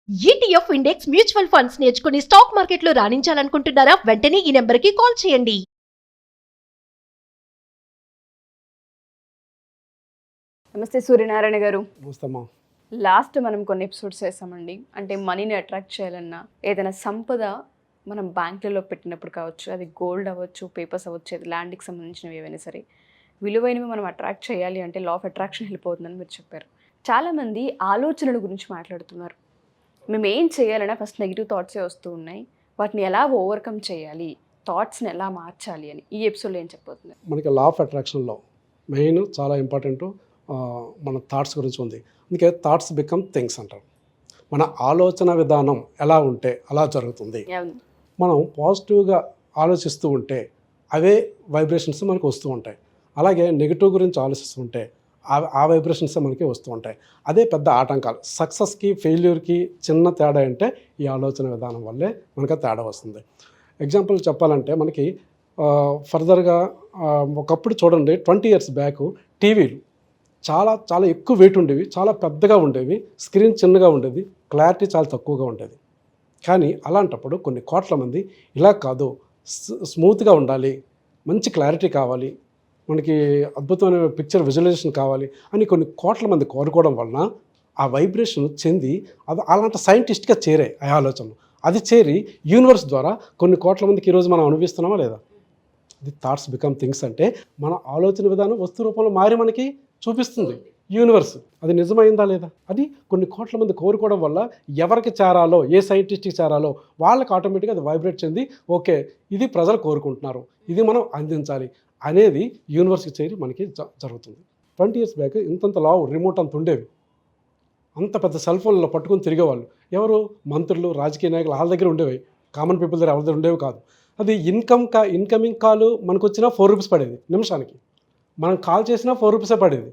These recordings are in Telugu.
ఈటీఎఫ్ ఇండెక్స్ మ్యూచువల్ ఫండ్స్ నేర్చుకుని స్టాక్ మార్కెట్లో రాణించాలనుకుంటున్నారా? వెంటనే ఈ నెంబర్కి కాల్ చేయండి. నమస్తే సూర్యనారాయణ గారు. నమస్తమ్మా. లాస్ట్ మనం కొన్ని ఎపిసోడ్స్ చేసామండి. అంటే మనీని అట్రాక్ట్ చేయాలన్నా ఏదైనా సంపద మనం బ్యాంకులలో పెట్టినప్పుడు కావచ్చు, అది గోల్డ్ అవ్వచ్చు, పేపర్స్ అవ్వచ్చు, అది ల్యాండ్కి సంబంధించినవి ఏవైనా సరే విలువైనవి మనం అట్రాక్ట్ చేయాలి అంటే లా ఆఫ్ అట్రాక్షన్ హెల్ప్ అవుతుందని మీరు చెప్పారు. చాలామంది ఆలోచనల గురించి మాట్లాడుతున్నారు. మేము ఏం చేయాలన్నా ఫస్ట్ నెగిటివ్ థాట్సే వస్తూ ఉన్నాయి, వాటిని ఎలా ఓవర్కమ్ చేయాలి, థాట్స్ని ఎలా మార్చాలి అని ఈ ఎపిసోడ్లో ఏం చెప్పబోతుంది? మనకి లా ఆఫ్ అట్రాక్షన్లో మెయిన్ చాలా ఇంపార్టెంట్ మన థాట్స్ గురించి ఉంది. అందుకే థాట్స్ బికమ్ థింగ్స్ అంటారు. మన ఆలోచన విధానం ఎలా ఉంటే అలా జరుగుతుంది. మనం పాజిటివ్గా ఆలోచిస్తూ ఉంటే అవే వైబ్రేషన్స్ మనకు వస్తూ ఉంటాయి. అలాగే నెగిటివ్ గురించి ఆలోచిస్తూ ఉంటే ఆ వైబ్రేషన్స్ మనకి వస్తూ ఉంటాయి. అదే పెద్ద ఆటంకాలు. సక్సెస్కి ఫెయిల్యూర్కి చిన్న తేడా అంటే ఈ ఆలోచన విధానం వల్లే మనకు తేడా వస్తుంది. ఎగ్జాంపుల్ చెప్పాలంటే మనకి ఫర్దర్గా ఒకప్పుడు చూడండి, 20 years బ్యాక్ టీవీలు చాలా చాలా ఎక్కువ వెయిట్ ఉండేవి, చాలా పెద్దగా ఉండేవి, స్క్రీన్ చిన్నగా ఉండేది, క్లారిటీ చాలా తక్కువగా ఉండేది. కానీ అలాంటప్పుడు కొన్ని కోట్ల మంది ఇలా కాదు, స్మూత్గా ఉండాలి, మంచి క్లారిటీ కావాలి, మనకి అద్భుతమైన పిక్చర్ విజువలైజేషన్ కావాలి అని కొన్ని కోట్ల మంది కోరుకోవడం వలన ఆ వైబ్రేషన్ చెంది అది అలాంటి సైంటిస్ట్గా చేరాయి ఆ ఆలోచనలు. అది చేరి యూనివర్స్ ద్వారా కొన్ని కోట్ల మందికి ఈరోజు మనం అనుభవిస్తున్నామా లేదా? ఇది థాట్స్ బికమ్ థింగ్స్ అంటే మన ఆలోచన విధానం వస్తు రూపంలో మారి మనకి చూపిస్తుంది యూనివర్స్. అది నిజమైందా లేదా? అది కొన్ని కోట్ల మంది కోరుకోవడం వల్ల ఎవరికి చేరాలో, ఏ సైంటిస్ట్కి చేరాలో వాళ్ళకి ఆటోమేటిక్గా అది వైబ్రేట్ చెంది ఓకే ఇది ప్రజలు కోరుకుంటున్నారు, ఇది మనం అందించాలి అనేది యూనివర్స్కి చేరి మనకి జరుగుతుంది. 20 years బ్యాక్ ఇంతంత లావు రిమోట్ అంత ఉండేవి, అంత పెద్ద సెల్ ఫోన్లో పట్టుకొని తిరిగేవాళ్ళు ఎవరు? మంత్రులు, రాజకీయ నాయకులు వాళ్ళ దగ్గర ఉండేవి. కామన్ పీపుల్ దగ్గర ఎవరి దగ్గర ఉండేవి కాదు. అది ఇన్కమింగ్ కాల్ మనకు వచ్చినా 4 rupees పడేది నిమిషానికి, మనం కాల్ చేసినా 4 rupees పడేది.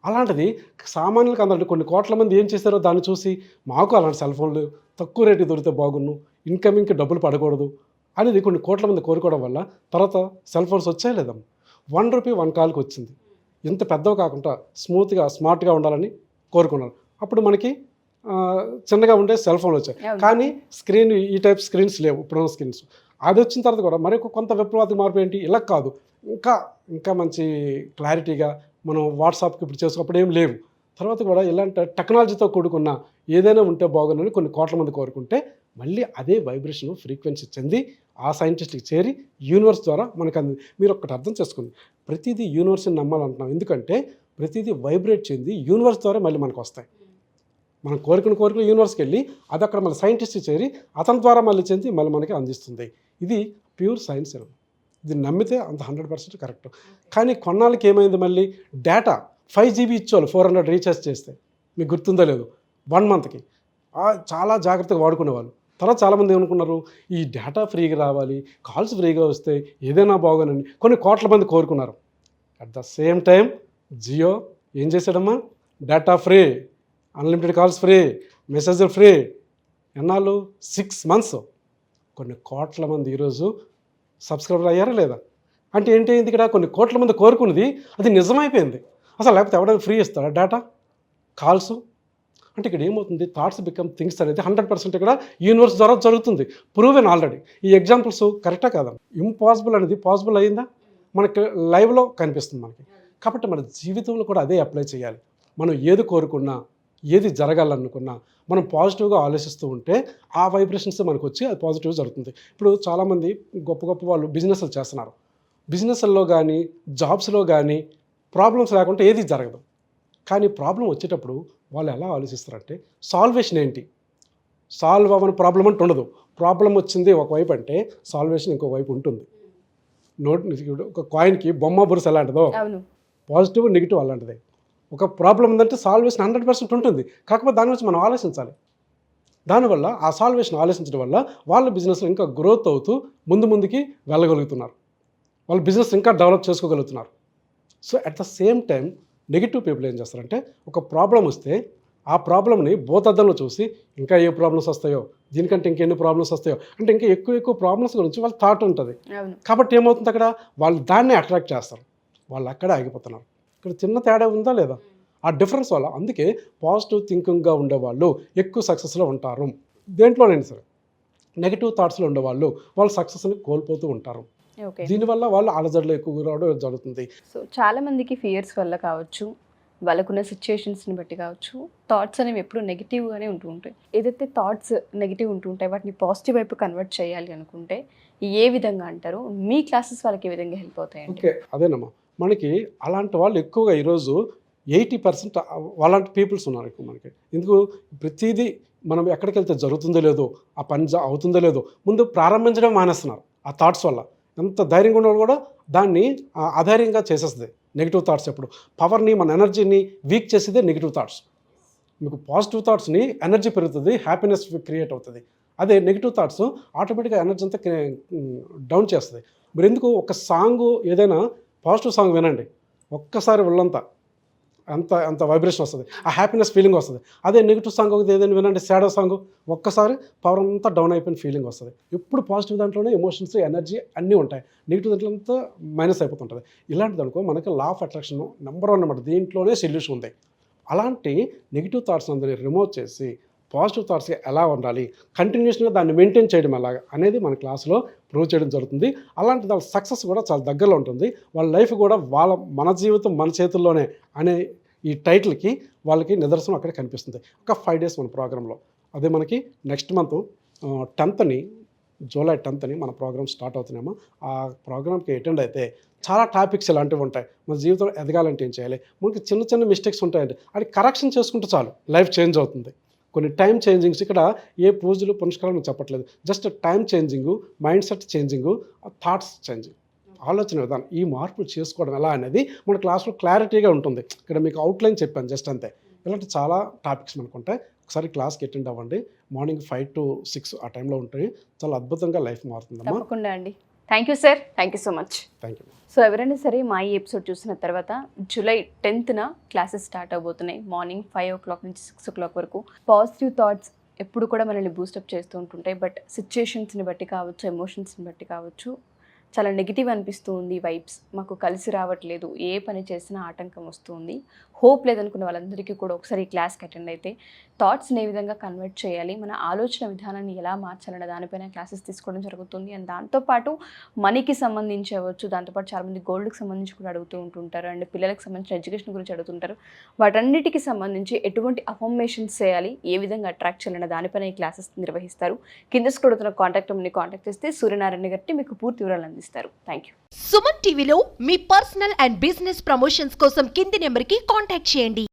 అలాంటిది సామాన్యులకు అందరికీ కొన్ని కోట్ల మంది ఏం చేశారో దాన్ని చూసి మాకు అలాంటి సెల్ ఫోన్లు తక్కువ రేటుకి దొరికితే బాగున్ను, ఇన్కమింగ్కి డబ్బులు పడకూడదు అనేది కొన్ని కోట్ల మంది కోరుకోవడం వల్ల తర్వాత సెల్ ఫోన్స్ వచ్చాయి లేదా? 1 rupee 1 callకి వచ్చింది. ఇంత పెద్దవి కాకుండా స్మూత్గా స్మార్ట్గా ఉండాలని కోరుకున్నారు. అప్పుడు మనకి చిన్నగా ఉండే సెల్ ఫోన్లు వచ్చాయి, కానీ స్క్రీన్ ఈ టైప్ స్క్రీన్స్ లేవు ఇప్పుడున్న స్క్రీన్స్. అది వచ్చిన తర్వాత కూడా మరి కొంత విప్లవాత్మక మార్పు ఏంటి, ఇలా కాదు ఇంకా మంచి క్లారిటీగా మనం వాట్సాప్కి ఇప్పుడు చేసుకున్నప్పుడు ఏం లేవు. తర్వాత కూడా ఇలాంటి టెక్నాలజీతో కూడుకున్న ఏదైనా ఉంటే బాగుందని కొన్ని కోట్ల మంది కోరుకుంటే మళ్ళీ అదే వైబ్రేషన్ ఫ్రీక్వెన్సీ చెంది ఆ సైంటిస్ట్కి చేరి యూనివర్స్ ద్వారా మనకు మీరు ఒక్కటి అర్థం చేసుకోండి, ప్రతిదీ యూనివర్స్ని నమ్మాలంటున్నాం. ఎందుకంటే ప్రతిదీ వైబ్రేట్ చెంది యూనివర్స్ ద్వారా మళ్ళీ మనకు వస్తాయి. మనం కోరికలు యూనివర్స్కి వెళ్ళి అది అక్కడ మళ్ళీ సైంటిస్ట్కి చేరి అతని ద్వారా మళ్ళీ చెంది మళ్ళీ మనకి అందిస్తుంది. ఇది ప్యూర్ సైన్స్. ఇది నమ్మితే అంత 100% కరెక్ట్. కానీ కొన్నాళ్ళకి ఏమైంది, మళ్ళీ డేటా 5 GB ఇచ్చేవాళ్ళు 400 రీఛార్జ్ చేస్తే, మీకు గుర్తుందో లేదు, 1 monthకి చాలా జాగ్రత్తగా వాడుకునేవాళ్ళు. తర్వాత చాలామంది ఏమనుకున్నారు, ఈ డేటా ఫ్రీగా రావాలి, కాల్స్ ఫ్రీగా వస్తే ఏదైనా బాగోనని కొన్ని కోట్ల మంది కోరుకున్నారు. At the same time Jio ఏం చేశాడమ్మా, data free, unlimited calls free, మెసేజ్లు ఫ్రీ. ఎన్నాళ్ళు? 6 months. కొన్ని కోట్ల మంది ఈరోజు సబ్స్క్రైబర్ అయ్యారా లేదా? అంటే ఏంటి, ఇక్కడ కొన్ని కోట్ల మంది కోరుకున్నది అది నిజమైపోయింది అసలు. లేకపోతే ఎవడైనా ఫ్రీ ఇస్తాడా డేటా, కాల్స్? అంటే ఇక్కడ ఏమవుతుంది, థాట్స్ బికమ్ థింగ్స్ అనేది 100% ఇక్కడ యూనివర్స్ ద్వారా జరుగుతుంది. Proven already. ఈ ఎగ్జాంపుల్స్ కరెక్టా కాదా? ఇంపాసిబుల్ అనేది పాసిబుల్ అయ్యిందా? మనకి లైవ్లో కనిపిస్తుంది మనకి. కాబట్టి మన జీవితంలో కూడా అదే అప్లై చేయాలి. మనం ఏది కోరుకున్నా, ఏది జరగాలనుకున్నా మనం పాజిటివ్గా ఆలోచిస్తూ ఉంటే ఆ వైబ్రేషన్స్ మనకు వచ్చి అది పాజిటివ్ జరుగుతుంది. ఇప్పుడు చాలామంది గొప్ప వాళ్ళు బిజినెస్లు చేస్తున్నారు. బిజినెస్ల్లో కానీ జాబ్స్లో కానీ ప్రాబ్లమ్స్ లేకుంటే ఏది జరగదు. కానీ ప్రాబ్లం వచ్చేటప్పుడు వాళ్ళు ఎలా ఆలోచిస్తారంటే సాల్వేషన్ ఏంటి, సాల్వ్ అవ్వని ప్రాబ్లం అంటే ఉండదు. ప్రాబ్లం వచ్చింది ఒకవైపు అంటే సాల్వేషన్ ఇంకో వైపు ఉంటుంది. ఒక కాయిన్కి బొమ్మ బురుస ఎలాంటిదో పాజిటివ్ నెగిటివ్ అలాంటిదే. ఒక ప్రాబ్లం ఉందంటే సాల్వేషన్ 100% ఉంటుంది. కాకపోతే దాని గురించి మనం ఆలోచించాలి. దానివల్ల ఆ సాల్వేషన్ ఆలోచించడం వల్ల వాళ్ళ బిజినెస్లో ఇంకా గ్రోత్ అవుతూ ముందుకి వెళ్ళగలుగుతున్నారు, వాళ్ళ బిజినెస్ ఇంకా డెవలప్ చేసుకోగలుగుతున్నారు. So at the same time negative people ఏం చేస్తారంటే ఒక ప్రాబ్లం వస్తే ఆ ప్రాబ్లమ్ని భూతద్దంలో చూసి ఇంకా ఏ ప్రాబ్లమ్స్ వస్తాయో, దీనికంటే ఇంకెన్ని ప్రాబ్లమ్స్ వస్తాయో అంటే ఇంకా ఎక్కువ ప్రాబ్లమ్స్ గురించి వాళ్ళ థాట్ ఉంటుంది. కాబట్టి ఏమవుతుంది, అక్కడ వాళ్ళు దాన్నే అట్రాక్ట్ చేస్తారు, వాళ్ళు అక్కడే ఆగిపోతున్నారు. ఇక్కడ చిన్న తేడా ఉందా లేదా? ఆ డిఫరెన్స్ వల్ల అందుకే పాజిటివ్ థింకింగ్గా ఉండేవాళ్ళు ఎక్కువ సక్సెస్లో ఉంటారు. దేంట్లోనైనా సరే నెగిటివ్ థాట్స్లో ఉండేవాళ్ళు వాళ్ళ సక్సెస్ని కోల్పోతూ ఉంటారు. ఓకే. దీనివల్ల వాళ్ళు అలజడులు ఎక్కువ రావడం జరుగుతుంది. సో చాలామందికి ఫియర్స్ వల్ల కావచ్చు, వాళ్ళకున్న సిచ్యుయేషన్స్ని బట్టి కావచ్చు, థాట్స్ అనేవి ఎప్పుడు నెగిటివ్గానే ఉంటూ ఉంటాయి. ఏదైతే థాట్స్ నెగిటివ్ ఉంటూ ఉంటాయి వాటిని పాజిటివ్ వైపు కన్వర్ట్ చేయాలి అనుకుంటే ఏ విధంగా అంటారు? మీ క్లాసెస్ వాళ్ళకి ఏ విధంగా హెల్ప్ అవుతాయండి? ఓకే, అదేనమ్మా. మనకి అలాంటి వాళ్ళు ఎక్కువగా ఈరోజు 80% అలాంటి పీపుల్స్ ఉన్నారు ఎక్కువ మనకి. ఎందుకు ప్రతిదీ మనం ఎక్కడికి వెళ్తే జరుగుతుందో లేదో, ఆ పని అవుతుందో లేదో ముందు ప్రారంభించడం మానేస్తున్నారు ఆ థాట్స్ వల్ల. ఎంత ధైర్యంగా ఉన్నవాళ్ళు కూడా దాన్ని అధైర్యంగా చేసేస్తుంది నెగిటివ్ థాట్స్. ఎప్పుడు పవర్ని మన ఎనర్జీని వీక్ చేసేదే నెగిటివ్ థాట్స్. మీకు పాజిటివ్ థాట్స్ని ఎనర్జీ పెరుగుతుంది, హ్యాపీనెస్ క్రియేట్ అవుతుంది. అదే నెగిటివ్ థాట్స్ ఆటోమేటిక్గా ఎనర్జీ అంతా డౌన్ చేస్తుంది. మీరు ఎందుకు ఒక సాంగ్ ఏదైనా పాజిటివ్ సాంగ్ వినండి, ఒక్కసారి ఒళ్ళంతా అంత వైబ్రేషన్ వస్తుంది, ఆ హ్యాపీనెస్ ఫీలింగ్ వస్తుంది. అదే నెగిటివ్ సాంగ్ ఒకటి ఏదైనా వినండి, సాడో సాంగ్, ఒక్కసారి పవర్ అంతా డౌన్ అయిపోయిన ఫీలింగ్ వస్తుంది. ఎప్పుడు పాజిటివ్ దాంట్లోనే ఎమోషన్స్, ఎనర్జీ అన్నీ ఉంటాయి, నెగిటివ్ దాంట్లో అంతా మైనస్ అయిపోతుంటుంది. ఇలాంటిది అనుకో మనకి లా ఆఫ్ అట్రాక్షన్ నెంబర్ 1 అన్నమాట, దీంట్లోనే సొల్యూషన్ ఉంది. అలాంటి నెగిటివ్ థాట్స్ అందరినీ రిమూవ్ చేసి పాజిటివ్ థాట్స్గా ఎలా ఉండాలి, కంటిన్యూషన్గా దాన్ని మెయింటైన్ చేయడం ఎలాగా అనేది మన క్లాస్లో ప్రూవ్ చేయడం జరుగుతుంది. అలాంటి వాళ్ళ సక్సెస్ కూడా చాలా దగ్గరలో ఉంటుంది. వాళ్ళ లైఫ్ కూడా మన జీవితం మన చేతుల్లోనే అనే ఈ టైటిల్కి వాళ్ళకి నిదర్శనం అక్కడ కనిపిస్తుంది. ఒక 5 days మన ప్రోగ్రాంలో. అదే మనకి next month 10th July 10th మన ప్రోగ్రామ్ స్టార్ట్ అవుతున్నామో ఆ ప్రోగ్రామ్కి అటెండ్ అయితే చాలా టాపిక్స్ ఇలాంటివి ఉంటాయి. మన జీవితంలో ఎదగాలంటే ఏం చేయాలి, మనకి చిన్న చిన్న మిస్టేక్స్ ఉంటాయండి, అది కరెక్షన్ చేసుకుంటే చాలు లైఫ్ చేంజ్ అవుతుంది. కొన్ని టైం చేంజింగ్స్, ఇక్కడ ఏ పూజలు పునస్కారాలు చెప్పట్లేదు, just time changing, mind set changing, thoughts changing, ఆలోచన విధానం, ఈ మార్పులు చేసుకోవడం ఎలా అనేది మన క్లాస్లో క్లారిటీగా ఉంటుంది. ఇక్కడ మీకు అవుట్లైన్ చెప్పాను జస్ట్ అంతే. ఇలాంటి చాలా టాపిక్స్ మనకు ఉంటాయి. ఒకసారి క్లాస్కి అటెండ్ అవ్వండి. మార్నింగ్ 5 to 6 ఆ టైంలో ఉంటాయి. చాలా అద్భుతంగా లైఫ్ మారుతుందమ్మా. తప్పకుండా అండి. Thank you sir, thank you so much. Thank you. So ఎవరైనా సరే మా ఈ ఎపిసోడ్ చూసిన తర్వాత జూలై 10th క్లాసెస్ స్టార్ట్ అవబోతున్నాయి. మార్నింగ్ 5 o'clock నుంచి 6 o'clock వరకు. పాజిటివ్ థాట్స్ ఎప్పుడు కూడా మనల్ని బూస్టప్ చేస్తూ ఉంటుంటాయి. బట్ సిచ్యుయేషన్స్ని బట్టి కావచ్చు, ఎమోషన్స్ని బట్టి కావచ్చు, చాలా నెగిటివ్ అనిపిస్తూ ఉంది, వైబ్స్ మాకు కలిసి రావట్లేదు, ఏ పని చేసినా ఆటంకం వస్తుంది, హోప్ లేదనుకున్న వాళ్ళందరికీ కూడా ఒకసారి ఈ క్లాస్కి అటెండ్ అయితే థాట్స్ని ఏ విధంగా కన్వర్ట్ చేయాలి, మన ఆలోచన విధానాన్ని ఎలా మార్చాలన్న దానిపైన క్లాసెస్ తీసుకోవడం జరుగుతుంది. అండ్ దాంతోపాటు మనీకి సంబంధించి అవ్వచ్చు, దాంతోపాటు చాలామంది గోల్డ్కి సంబంధించి కూడా అడుగుతూ ఉంటుంటారు, అండ్ పిల్లలకు సంబంధించిన ఎడ్యుకేషన్ గురించి అడుగుతుంటారు. వాటన్నిటికీ సంబంధించి ఎటువంటి అఫర్మేషన్స్ చేయాలి, ఏ విధంగా అట్రాక్ట్ చేయాలన్న దానిపైన ఈ క్లాసెస్ నిర్వహిస్తారు. కింద స్క్రోల్ కాంటాక్ట్ నెంబర్ని కాంటాక్ట్ చేస్తే సూర్యనారాయణ గారికి మీకు పూర్తి వివరాలు అందిస్తారు. Thank you. సుమన్ టీవీలో మీ పర్సనల్ అండ్ బిజినెస్ ప్రమోషన్స్ కోసం కింది నెంబర్కి కాంటాక్ట్ చేయండి.